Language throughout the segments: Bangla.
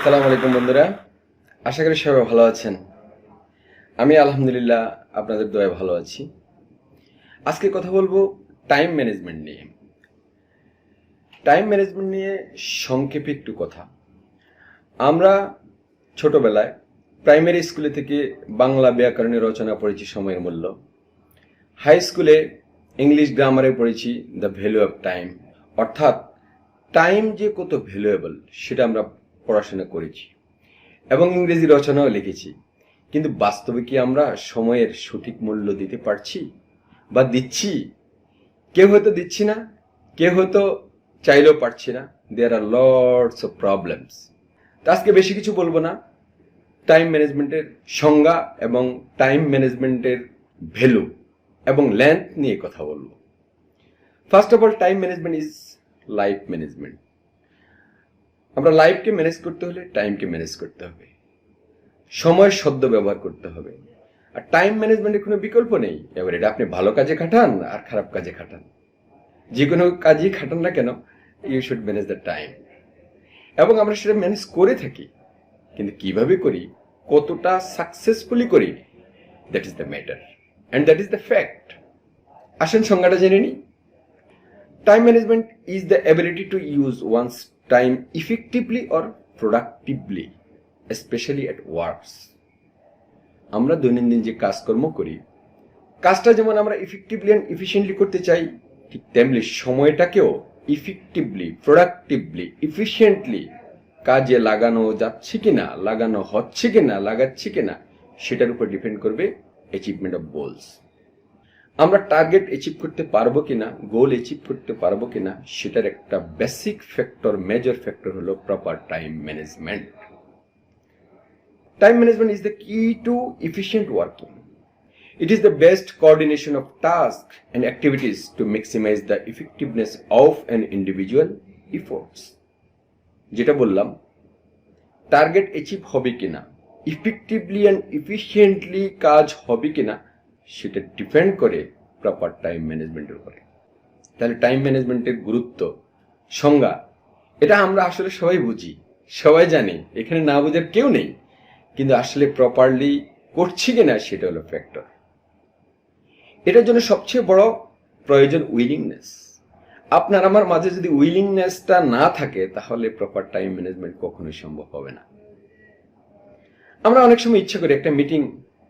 আসসালামু আলাইকুম বন্ধুরা, আশা করি সবাই ভালো আছেন। আমি আলহামদুলিল্লাহ আপনাদের দয়ায় ভালো আছি। আজকে কথা বলবো টাইম ম্যানেজমেন্ট নিয়ে। টাইম ম্যানেজমেন্ট নিয়ে সংক্ষেপে একটু কথা। আমরা ছোটবেলায় প্রাইমারি স্কুলে থেকে বাংলা ব্যাকরণে রচনা পড়েছি সময়ের মূল্য, হাই স্কুলে ইংলিশ গ্রামারে পড়েছি দ্য ভ্যালু অফ টাইম, অর্থাৎ টাইম যে কত ভ্যালুয়েবল সেটা আমরা পড়াশোনা করেছি এবং ইংরেজি রচনাও লিখেছি। কিন্তু বাস্তবে কি আমরা সময়ের সঠিক মূল্য দিতে পারছি বা দিচ্ছি? কেউ হয়তো দিচ্ছি না, কেউ হয়তো চাইলেও পারছি না। দেয়ার আর লটস অফ প্রবলেমস। আজকে বেশি কিছু বলবো না, টাইম ম্যানেজমেন্টের সংজ্ঞা এবং টাইম ম্যানেজমেন্টের ভ্যালু এবং লেন্থ নিয়ে কথা বলবো। First of all, time management is life management. আমরা লাইফকে ম্যানেজ করতে হলে টাইমকে ম্যানেজ করতে হবে, সময়ের সদ্য ব্যবহার করতে হবে। আর টাইম ম্যানেজমেন্টের কোনো বিকল্প নেই। এবার এটা আপনি ভালো কাজে খাটান আর খারাপ কাজে খাটান, যে কোনো কাজেই খাটান না কেন, you should manage the time. এবং আমরা সেটা ম্যানেজ করে থাকি, কিন্তু কিভাবে করি, কতটা সাকসেসফুলি করি, that is the matter and that is the fact. আসেন সংজ্ঞাটা জেনে নিই। Time management is the ability to use one's time effectively or productively, especially at works. আমরা দৈনন্দিন যে কাজকর্ম করি, কাজটা যেমন আমরা ইফেক্টিভলি অ্যান্ড এফিশিয়েন্টলি করতে চাই, ঠিক তেমনি সময়টাকেও ইফেক্টিভলি, প্রোডাক্টিভলি, এফিশিয়েন্টলি কাজে লাগানো যাচ্ছে কিনা, লাগানো হচ্ছে কিনা, লাগাচ্ছি কিনা, সেটার উপর ডিপেন্ড করবে অ্যাচিভমেন্ট অফ গোলস। আমরা টার্গেট অ্যাচিভ করতে পারবো কিনা, গোল অ্যাচিভ করতে পারবো কিনা, সেটার একটা বেসিক ফ্যাক্টর, মেজর ফ্যাক্টর হলো proper time management. Time management is the key to efficient working. It is the best coordination of task and activities to maximize the effectiveness of an individual efforts. যেটা বললাম, টার্গেট অ্যাচিভ হবে কিনা, ইফেক্টিভলি অ্যান্ড এফিশিয়েন্টলি কাজ হবে কিনা, সেটা ডিপেন্ড করে প্রপার টাইম ম্যানেজমেন্টের উপরে। তাহলে টাইম ম্যানেজমেন্টের গুরুত্ব, সংজ্ঞা, এটা আমরা আসলে সবাই বুঝি, সবাই জানি, এখানে না বোঝার কেউ নেই। কিন্তু আসলে প্রপারলি করছি কিনা সেটা হলো ফ্যাক্টর। এটার জন্য সবচেয়ে বড় প্রয়োজন উইলিংনেস। আপনার আমার মাঝে যদি উইলিংনেসটা না থাকে, তাহলে প্রপার টাইম ম্যানেজমেন্ট কখনোই সম্ভব হবে না। আমরা অনেক সময় ইচ্ছা করি, একটা মিটিং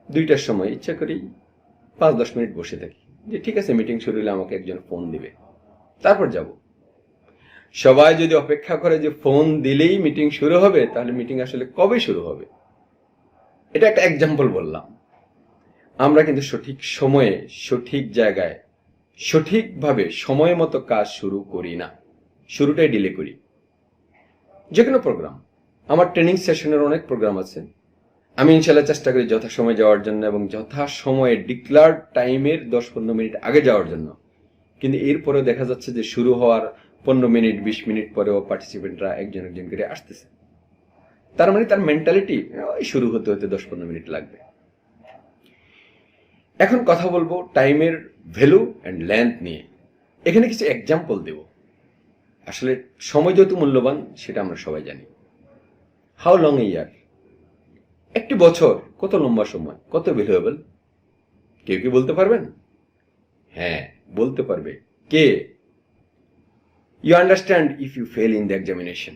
2টার সময় ইচ্ছা করি 5-10 মিনিট বসে থাকি, যে ঠিক আছে মিটিং শুরু হলে আমাকে একজন ফোন দিবে, তারপর যাব। সবাই যদি অপেক্ষা করে যে ফোন দিলেই মিটিং শুরু হবে, তাহলে মিটিং আসলে কবে শুরু হবে? এটা একটা এক্সাম্পল বললাম। আমরা কিন্তু সঠিক সময়ে, সঠিক জায়গায়, সঠিকভাবে সময় মতো কাজ শুরু করি না, শুরুটাই ডিলে করি। যে কোনো প্রোগ্রাম, আমার ট্রেনিং সেশনের অনেক প্রোগ্রাম আছে, আমি ইনশাল্লাহ চেষ্টা করি যথাসময়ে যাওয়ার জন্য এবং যথাসময়ে ডিক্লার্ড টাইমের 10-15 মিনিট আগে যাওয়ার জন্য। কিন্তু এরপরেও দেখা যাচ্ছে যে শুরু হওয়ার 15 মিনিট 20 মিনিট পরেও পার্টিসিপেন্টরা একজন একজন করে আসতেছে। তার মানে তার মেন্টালিটি শুরু হতে হতে 10-15 মিনিট লাগবে। এখন কথা বলবো টাইমের ভ্যালু অ্যান্ড লেন্থ নিয়ে। এখানে কিছু এক্সাম্পল দেব। আসলে সময় যত মূল্যবান সেটা আমরা সবাই জানি। হাউ লং এ ইয়ার? একটি বছর কত লম্বা সময়, কত ভ্যালুয়েবল? কেউ কি বলতে পারবেন? হ্যাঁ, বলতে পারবে। কে? You understand if you fail in the examination.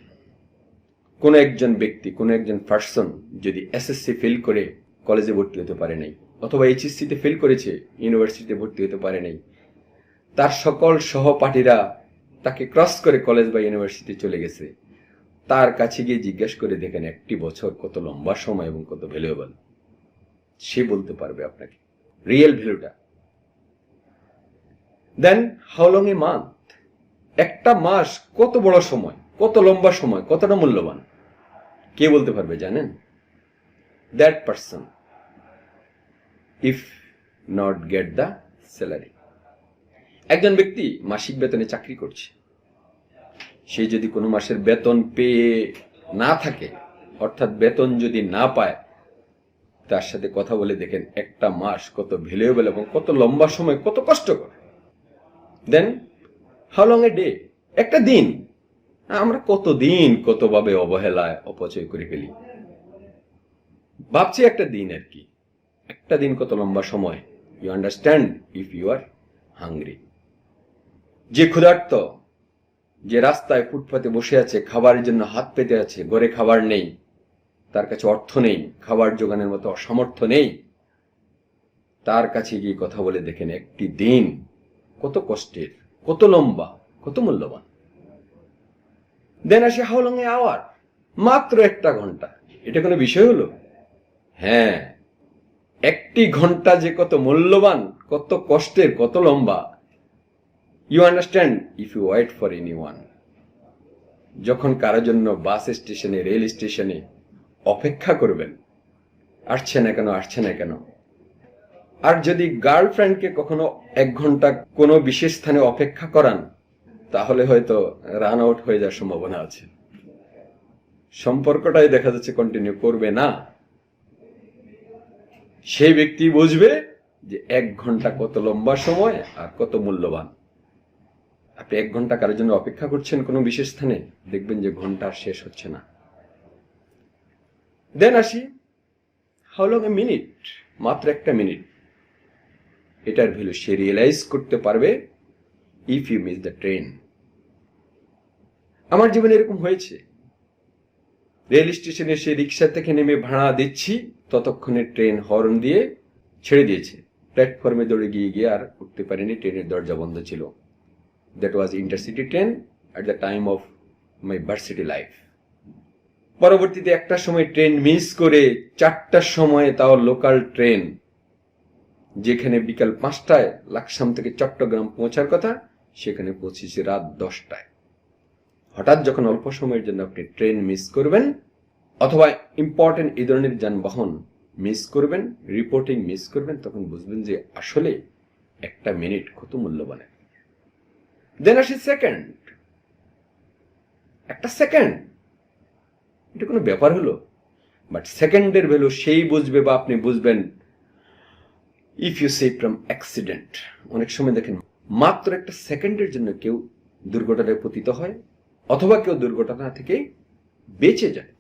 কোন একজন ব্যক্তি, কোন একজন পার্সন যদি এসএসসি ফেল করে কলেজে ভর্তি হতে পারে নাই, অথবা এইচএসসিতে ফেল করেছে, ইউনিভার্সিটিতে ভর্তি হতে পারে নাই, তার সকল সহপাঠীরা তাকে ক্রস করে কলেজ বা ইউনিভার্সিটি চলে গেছে, তার কাছে গিয়ে জিজ্ঞেস করে দেখেন একটি বছর কত লম্বা সময় এবং কত ভ্যালুয়েবল। সে বলতে পারবে আপনাকে রিয়েল ভ্যালুটা। Then how long a month? একটা মাস কত বড় সময়, কত লম্বা সময়, কতটা মূল্যবান? কে বলতে পারবে জানেন? That person if not get the salary. একজন ব্যক্তি মাসিক বেতনে চাকরি করছে, সে যদি কোনো মাসের বেতন পেয়ে না থাকে, অর্থাৎ বেতন যদি না পায়, তার সাথে কথা বলে দেখেন একটা মাস কত ভ্যালুয়েবল এবং কত লম্বা সময়, কত কষ্টকর। Then how long a day? একটা দিন আমরা কতদিন কতভাবে অবহেলায় অপচয় করে ফেলি। ভাবছি একটা দিন আর কি, একটা দিন কত লম্বা সময়। You understand if you are hungry. যে ক্ষুধার্ত, যে রাস্তায় ফুটপাতে বসে আছে, খাবারের জন্য হাত পেতে আছে, ঘরে খাবার নেই, তার কাছে অর্থ নেই, খাবার জোগানোর মতো অসামর্থ্য নেই, তার কাছে গিয়ে কথা বলে দেখেন একটি দিন কত কষ্টের, কত লম্বা, কত মূল্যবান। দেন আসে হাউ লং এ আওয়ার, মাত্র একটা ঘন্টা। এটা কোনো বিষয় হলো? হ্যাঁ, একটি ঘন্টা যে কত মূল্যবান, কত কষ্টের, কত লম্বা। You understand if you wait for anyone. যখন কারোর জন্য বাস স্টেশনে, রেল স্টেশনে অপেক্ষা করবেন, আসছে না কেন, আসছে না কেন। আর যদি গার্লফ্রেন্ডকে কখনো 1 ঘন্টা কোনো বিশেষ স্থানে অপেক্ষা করান, তাহলে হয়তো রান আউট হয়ে যাওয়ার সম্ভাবনা আছে। সম্পর্কটাই দেখা যাচ্ছে কন্টিনিউ করবে না। সেই ব্যক্তি বুঝবে যে 1 ঘন্টা কত লম্বা সময় আর কত মূল্যবান। আপনি 1 ঘন্টা কারোর জন্য অপেক্ষা করছেন কোনো বিশেষ স্থানে, দেখবেন যে ঘন্টা আর শেষ হচ্ছে না। দেন আসি হাউ লং এ মিনিট, মাত্র একটা মিনিট। এটার ভ্যালু সে রিয়েলাইজ করতে পারবে if you miss the train. আমার জীবনে এরকম হয়েছে। রেল স্টেশনে সে রিক্সা থেকে নেমে ভাড়া দিচ্ছি, ততক্ষণে ট্রেন হর্ন দিয়ে ছেড়ে দিয়েছে। প্ল্যাটফর্মে দৌড়ে গিয়ে আর উঠতে পারিনি, ট্রেনের দরজা বন্ধ ছিল। That was intercity train at the time of my varsity life. পরবর্তীতে একটা সময় ট্রেন মিস করে 4টার সময়, তাও লোকাল ট্রেন, যেখানে বিকাল 5টায় লাকসাম থেকে চট্টগ্রাম পৌঁছার কথা, সেখানে পৌঁছেছি রাত 10টায়। হঠাৎ যখন অল্প সময়ের জন্য আপনি ট্রেন মিস করবেন, অথবা ইম্পর্টেন্ট এই ধরনের যানবাহন মিস করবেন, রিপোর্টিং মিস করবেন, তখন বুঝবেন যে আসলে একটা মিনিট কত মূল্যবান। দেন আসি সেকেন্ড। একটা সেকেন্ড, এটা কোনো ব্যাপার হলো? বাট সেকেন্ডের ভ্যালু সেই বুঝবে, বা আপনি বুঝবেন if you say from accident. অনেক সময় দেখেন মাত্র একটা সেকেন্ডের জন্য কেউ দুর্ঘটনায় পতিত হয়, অথবা কেউ দুর্ঘটনা থেকে বেঁচে যায়।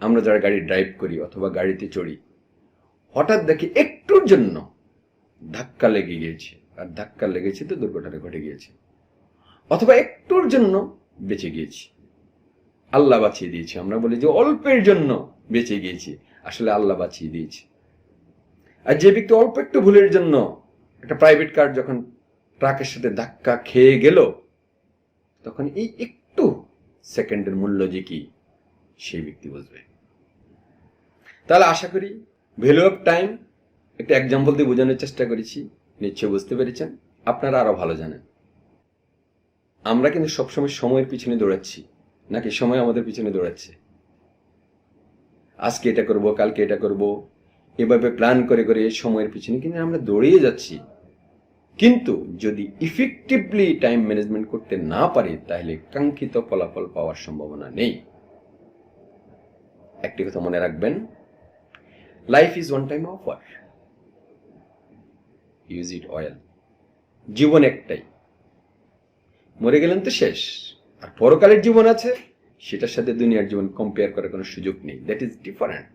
আমরা যারা গাড়ি ড্রাইভ করি অথবা গাড়িতে চড়ি, হঠাৎ দেখি একটুর জন্য ধাক্কা লেগে গিয়েছে, আর ধাক্কা লেগেছে তো দুর্ঘটনা ঘটে গিয়েছে, অথবা একটুর জন্য বেঁচে গিয়েছি, আল্লাহ বাঁচিয়ে দিয়েছে। আমরা বলি যে অল্পের জন্য বেঁচে গিয়েছি, আসলে আল্লাহ বাঁচিয়ে দিয়েছে। আর যে ব্যক্তি অল্প একটু ভুলের জন্য, একটা প্রাইভেট কার যখন ট্রাকের সাথে ধাক্কা খেয়ে গেল, তখন এই একটু সেকেন্ডের মূল্য যে কি, সেই ব্যক্তি বুঝবে। তাহলে আশা করি ভ্যালু অফ টাইম একটা এক্সাম্পল দিয়ে বোঝানোর চেষ্টা করেছি, নিশ্চয় বুঝতে পেরেছেন। আপনারা আরো ভালো জানেন। আমরা কিন্তু সবসময় সময়ের পিছনে দৌড়াচ্ছি, নাকি সময় আমাদের পিছনে দৌড়াচ্ছে? আজকে এটা করব, কালকে এটা করব, এভাবে প্ল্যান করে করে সময়ের পিছনে কিন্তু আমরা দৌড়িয়ে যাচ্ছি। কিন্তু যদি ইফেক্টিভলি টাইম ম্যানেজমেন্ট করতে না পারি, তাহলে কাঙ্ক্ষিত ফলাফল পাওয়ার সম্ভাবনা নেই। একটি কথা মনে রাখবেন, life is one time offer, use it well. জীবন একটাই, মরে গেলেন তো শেষ। আর পরকালের জীবন আছে, সেটার সাথে দুনিয়ার জীবন কম্পেয়ার করার কোনো সুযোগ নেই। That is different.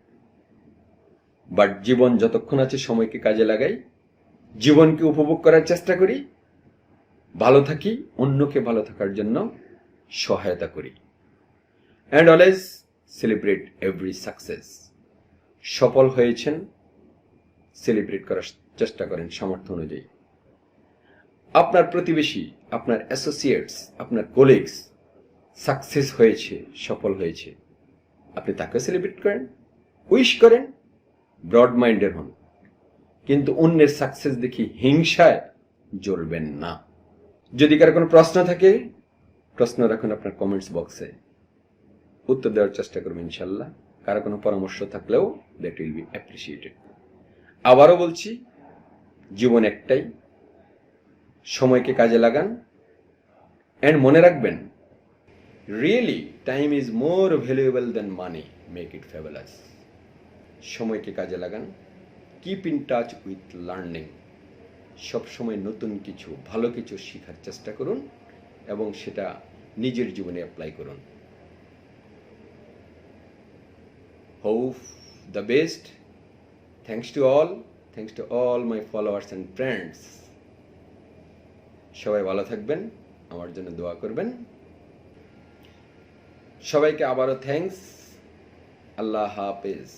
বাট জীবন যতক্ষণ আছে সময়কে কাজে লাগাই, জীবনকে উপভোগ করার চেষ্টা করি, ভালো থাকি, অন্যকে ভালো থাকার জন্য সহায়তা করি। And always celebrate every success. সফল হয়েছেন, সেলিব্রেট করার চেষ্টা করেন সামর্থ্য অনুযায়ী। আপনার প্রতিবেশী, আপনার অ্যাসোসিয়েটস, আপনার কোলিগস সাকসেস হয়েছে, সফল হয়েছে, আপনি তাকে সেলিব্রেট করেন, উইশ করেন, ব্রড মাইন্ডের হন। কিন্তু অন্যের সাকসেস দেখি হিংসায় জ্বলবেন না। যদি কারো কোনো প্রশ্ন থাকে, প্রশ্ন রাখুন আপনার কমেন্টস বক্সে, উত্তর দেওয়ার চেষ্টা করবেন ইনশাল্লাহ। কারো কোনো পরামর্শ থাকলেও দ্যাট উইল বি অ্যাপ্রিসিয়েটেড। আবারও বলছি, জীবন একটাই, সময়কে কাজে লাগান। অ্যান্ড মনে রাখবেন, really time is more valuable than money, make it fabulous. সময়কে কাজে লাগান, keep in touch with learning. সবসময় নতুন কিছু, ভালো কিছু শেখার চেষ্টা করুন, এবং সেটা নিজের জীবনে অ্যাপ্লাই করুন। Hope the best. Thanks to all my followers and friends. সবাই ভালো থাকবেন, আমার জন্য দোয়া করবেন। সবাইকে আবারও থ্যাঙ্কস। আল্লাহ হাফেজ।